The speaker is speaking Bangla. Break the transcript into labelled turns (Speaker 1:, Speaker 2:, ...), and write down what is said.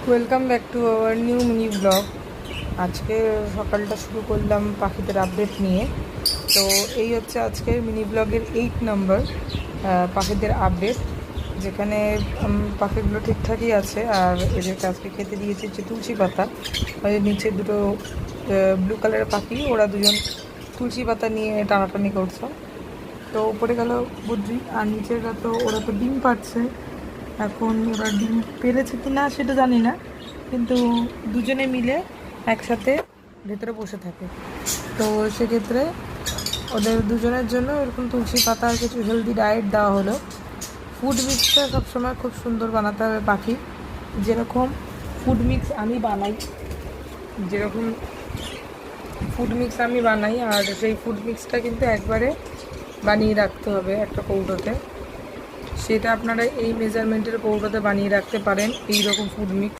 Speaker 1: Welcome back to our new mini blog. আজকে সকালটা শুরু করলাম পাখিদের আপডেট নিয়ে। তো এই হচ্ছে আজকের মিনি ব্লগের 8 নম্বর পাখিদের আপডেট, যেখানে পাখিগুলো ঠিকঠাকই আছে। আর এদেরকে আজকে খেতে দিয়েছি হচ্ছে তুলসী পাতা। ওই নিচে দুটো ব্লু কালারের পাখি, ওরা দুজন তুলসী পাতা নিয়ে টানাটানি করছে। তো উপরে গেল বুদ্রি, আর নিচেরটা তো ওরা তো ডিম পাচ্ছে। এখন ওরা ডিম পেরেছে কি না সেটা জানি না, কিন্তু দুজনে মিলে একসাথে ভেতরে বসে থাকে। তো সেক্ষেত্রে ওদের দুজনের জন্য এরকম তুলসী পাতা আর কিছু হেলদি ডায়েট দেওয়া হলো। ফুড মিক্সটা সবসময় খুব সুন্দর বানাতে হবে পাখি, যেরকম ফুড মিক্স আমি বানাই যেরকম ফুড মিক্স আমি বানাই আর সেই ফুড মিক্সটা কিন্তু একবারে বানিয়ে রাখতে হবে একটা কৌটোতে। সেটা আপনারা এই মেজারমেন্টের কৌটোতে বানিয়ে রাখতে পারেন, এই রকম ফুড মিক্স।